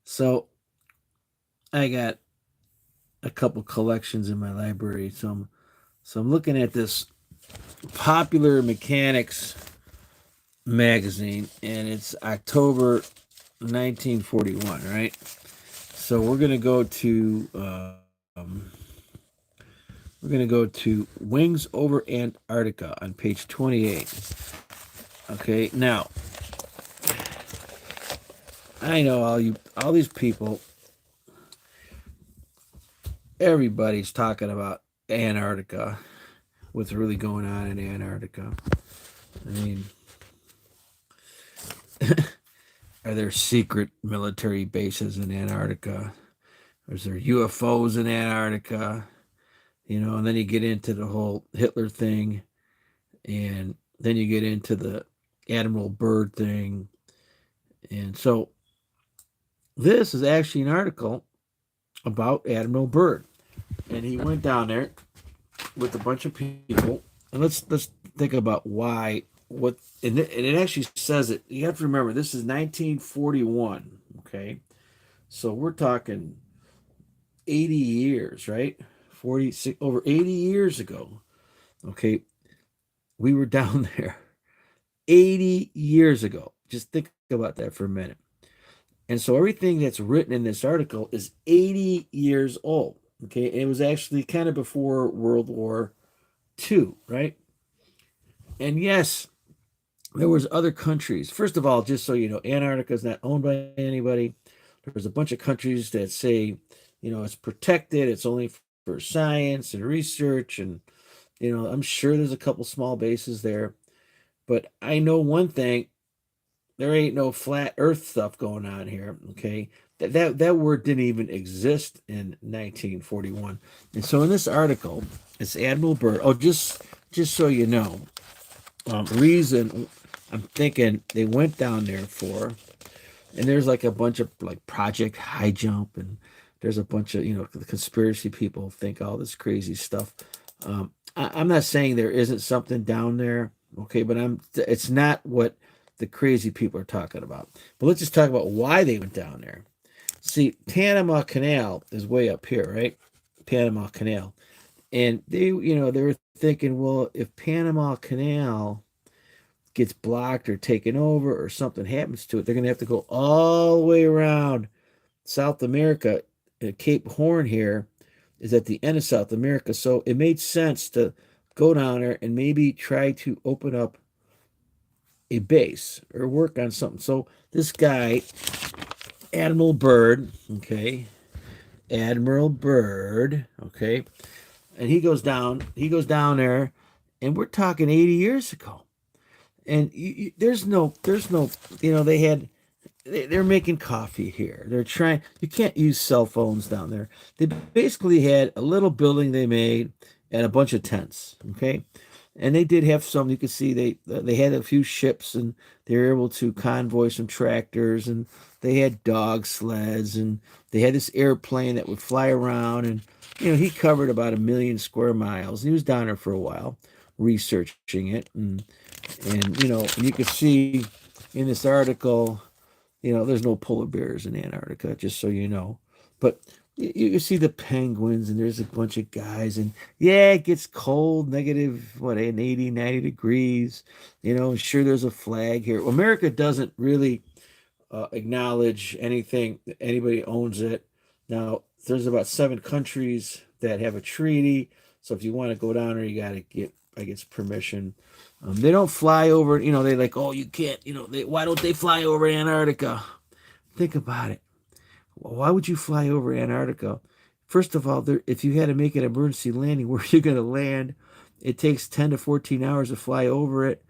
So I got a couple collections in my library. So I'm looking at this Popular Mechanics magazine, and it's October 1941, right? So we're gonna go to Wings over Antarctica on page 28. Okay, now I know all these people, everybody's talking about Antarctica, what's really going on in Antarctica. I mean, are there secret military bases in Antarctica? Is there UFOs in Antarctica? And then you get into the whole Hitler thing, and then you get into the Admiral Byrd thing. And so this is actually an article about Admiral Byrd. And he went down there with a bunch of people. And let's think about why what and it actually says it. You have to remember this is 1941, okay? So we're talking 80 years, right? 46 over 80 years ago. Okay, we were down there 80 years ago. Just think about that for a minute. And so everything that's written in this article is 80 years old. Okay, and it was actually kind of before World War II, right? And yes, there was other countries. First of all, just so you know, Antarctica is not owned by anybody. There's a bunch of countries that say, it's protected. It's only for science and research, and I'm sure there's a couple small bases there. But I know one thing: there ain't no flat Earth stuff going on here. Okay, that word didn't even exist in 1941. And so in this article, it's Admiral Byrd. Oh, just so you know, reason I'm thinking they went down there for, and there's like a bunch of like Project High Jump, and there's a bunch of the conspiracy people think all this crazy stuff. I'm not saying there isn't something down there, okay, but it's not what the crazy people are talking about. But let's just talk about why they went down there. See, Panama Canal is way up here, right? Panama Canal. And they were thinking, well, if Panama Canal gets blocked or taken over or something happens to it, they're going to have to go all the way around South America. Cape Horn here is at the end of South America. So it made sense to go down there and maybe try to open up a base or work on something. So this guy, Admiral Byrd, okay, Admiral Byrd, okay, and he goes down there, and we're talking 80 years ago. And there's no, they had, they're making coffee here. They're trying, you can't use cell phones down there. They basically had a little building they made and a bunch of tents, okay? And they did have some, you could see they had a few ships, and they were able to convoy some tractors, and they had dog sleds, and they had this airplane that would fly around. And he covered about 1 million square miles. He was down there for a while researching it. And you could see in this article, there's no polar bears in Antarctica, just so you know. But you see the penguins, and there's a bunch of guys, and yeah, it gets cold, negative, what, 80, 90 degrees. Sure, there's a flag here. America doesn't really acknowledge anything, anybody owns it. Now, there's about 7 countries that have a treaty. So if you want to go down there, you got to get, I guess, permission. They don't fly over, they like, oh, you can't, why don't they fly over Antarctica? Think about it. Why would you fly over Antarctica? First of all, if you had to make an emergency landing, where are you going to land? It takes 10 to 14 hours to fly over it.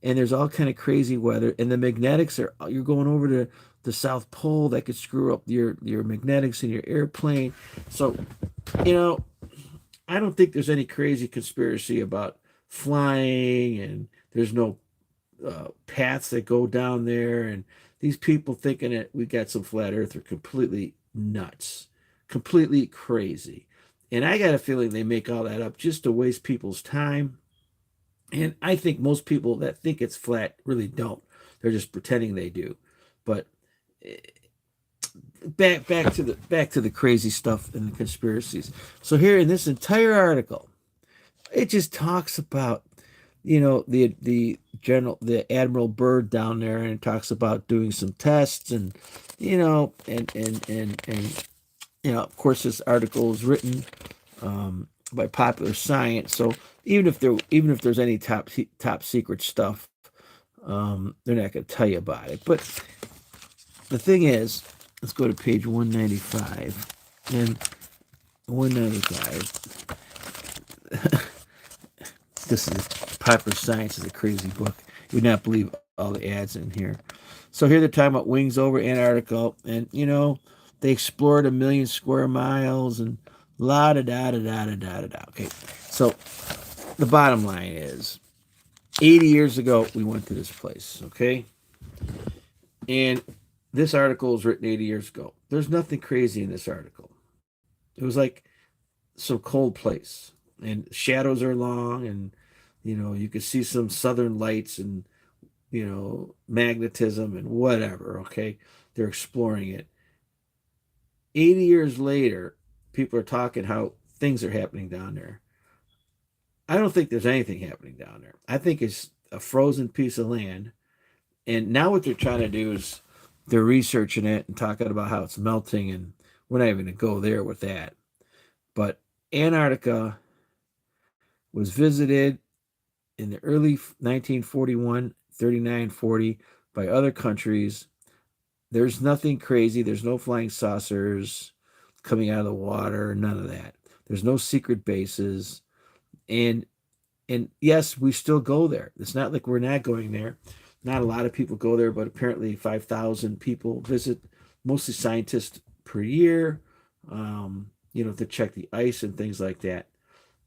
And there's all kind of crazy weather. And the magnetics you're going over to the South Pole, that could screw up your magnetics in your airplane. So, you know, I don't think there's any crazy conspiracy about flying, and there's no paths that go down there. And these people thinking that we got some flat earth are completely nuts, completely crazy. And I got a feeling they make all that up just to waste people's time. And I think most people that think it's flat really don't. They're just pretending they do. But back to the crazy stuff and the conspiracies. So here in this entire article, it just talks about the Admiral Byrd down there, and it talks about doing some tests, and of course this article is written by Popular Science. So even if there's any top secret stuff, they're not going to tell you about it. But the thing is, let's go to page 195. And 195. This is Popular Science is a crazy book. You would not believe all the ads in here. So here they're talking about wings over Antarctica, and they explored 1,000,000 square miles and la da da da da da da da. Okay, so the bottom line is, 80 years ago we went to this place. Okay, and this article was written 80 years ago. There's nothing crazy in this article. It was like some cold place, and shadows are long, and you could see some southern lights, and magnetism and whatever. Okay, they're exploring it. 80 years later, people are talking how things are happening down there. I don't think there's anything happening down there. I think it's a frozen piece of land. And now what they're trying to do is they're researching it and talking about how it's melting, and we're not even going to go there with that. But Antarctica was visited in the early 1941, 39, 40 by other countries. There's nothing crazy. There's no flying saucers coming out of the water, none of that. There's no secret bases. And yes, we still go there. It's not like we're not going there. Not a lot of people go there, but apparently 5,000 people visit, mostly scientists per year, to check the ice and things like that.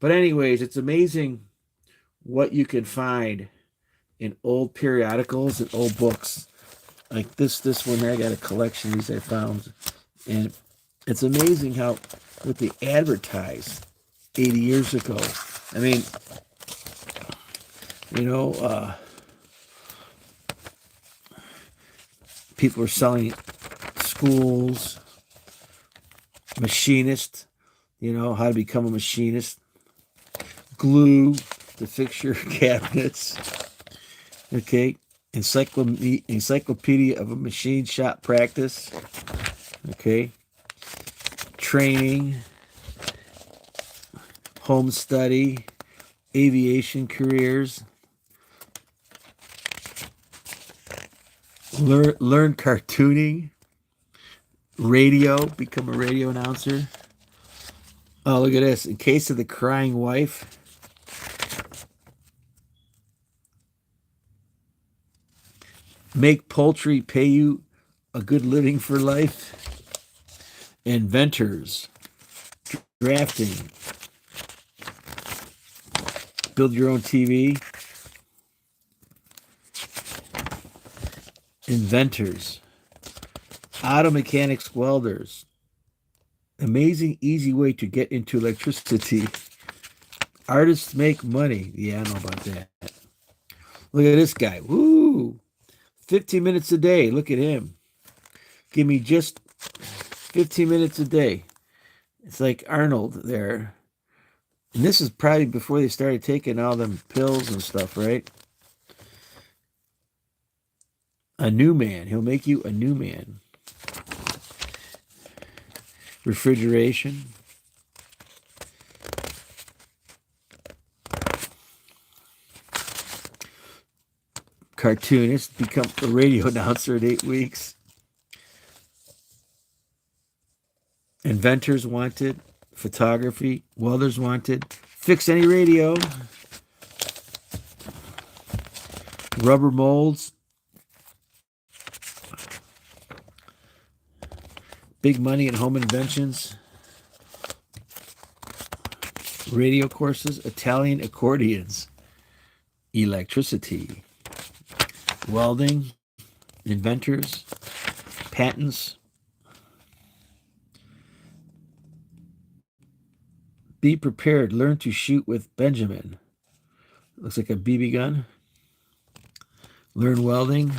But anyways, it's amazing what you can find in old periodicals and old books. Like this one, I got a collection of these I found. And it's amazing how what they advertised 80 years ago. I mean, people were selling schools, machinists, how to become a machinist, glue to fix your cabinets, okay, encyclopedia of a machine shop practice, okay, training, home study, aviation careers, learn cartooning, radio, become a radio announcer. Oh, look at this. In case of the crying wife, make poultry pay you a good living for life. Inventors, drafting, build your own TV. Inventors, auto mechanics, welders. Amazing, easy way to get into electricity. Artists make money. Yeah, I know about that. Look at this guy. Woo! 15 minutes a day. Look at him. Give me just 15 minutes a day. It's like Arnold there. And this is probably before they started taking all them pills and stuff, right? A new man. He'll make you a new man. Refrigeration. Cartoonist. Become a radio announcer in 8 weeks. Inventors wanted. Photography. Welders wanted. Fix any radio. Rubber molds. Big money in home inventions. Radio courses. Italian accordions. Electricity. Welding. Inventors. Patents. Be prepared. Learn to shoot with Benjamin. Looks like a BB gun. Learn welding.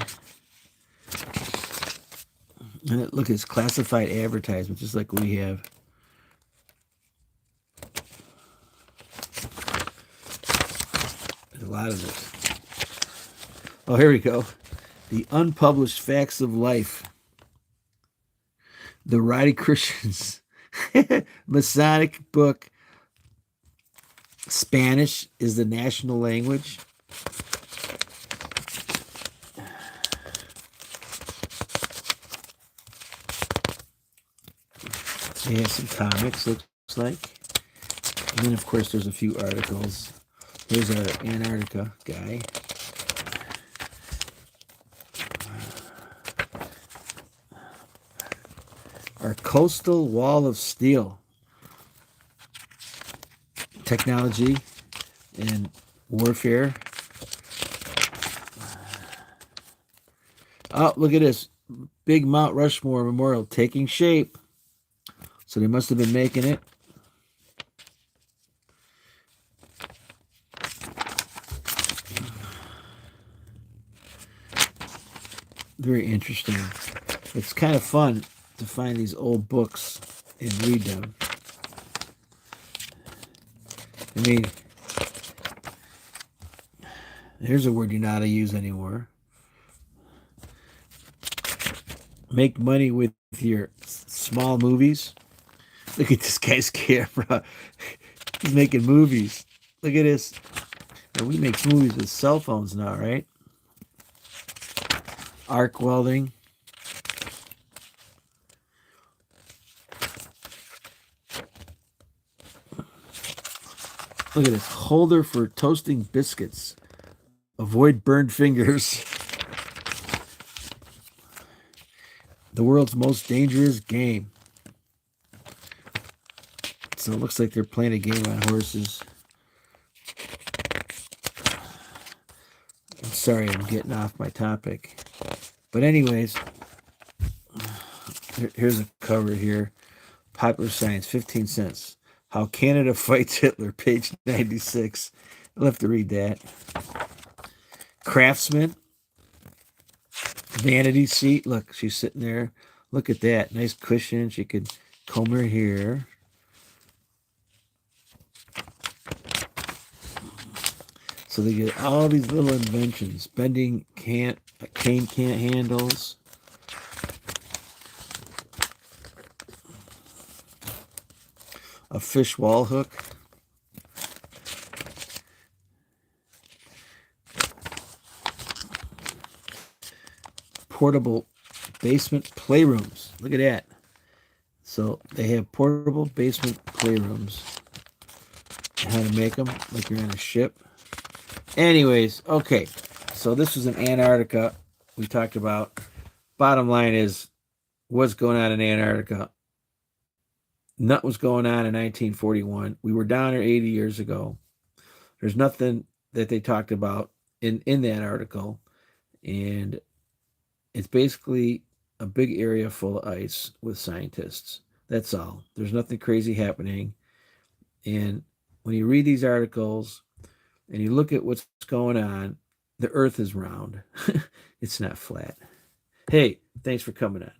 And look, it's classified advertisement, just like we have. There's a lot of this. Oh, here we go. The unpublished facts of life. The Roddy Christian's Masonic book. Spanish is the national language. They have some comics, looks like. And then, of course, there's a few articles. Here's our Antarctica guy. Our coastal wall of steel. Technology and warfare. Oh, look at this. Big Mount Rushmore Memorial taking shape. So they must have been making it. Very interesting. It's kind of fun to find these old books and read them. I mean, here's a word you know how to use anymore. Make money with your small movies. Look at this guy's camera. He's making movies. Look at this. And we make movies with cell phones now, right? Arc welding. Look at this. Holder for toasting biscuits. Avoid burned fingers. The world's most dangerous game. So it looks like they're playing a game on horses. I'm sorry, I'm getting off my topic. But anyways, here's a cover here. Popular Science, 15 cents. How Canada Fights Hitler, page 96. I'll have to read that. Craftsman. Vanity seat. Look, she's sitting there. Look at that. Nice cushion. She could comb her hair. So they get all these little inventions. Bending cane can't handles. A fish wall hook. Portable basement playrooms. Look at that. So they have portable basement playrooms. How to make them like you're on a ship. Anyways, okay. So this was in Antarctica we talked about. Bottom line is, what's going on in Antarctica? Nothing was going on in 1941. We were down there 80 years ago. There's nothing that they talked about in that article. And it's basically a big area full of ice with scientists. That's all. There's nothing crazy happening. And when you read these articles and you look at what's going on, the earth is round. It's not flat. Hey, thanks for coming on.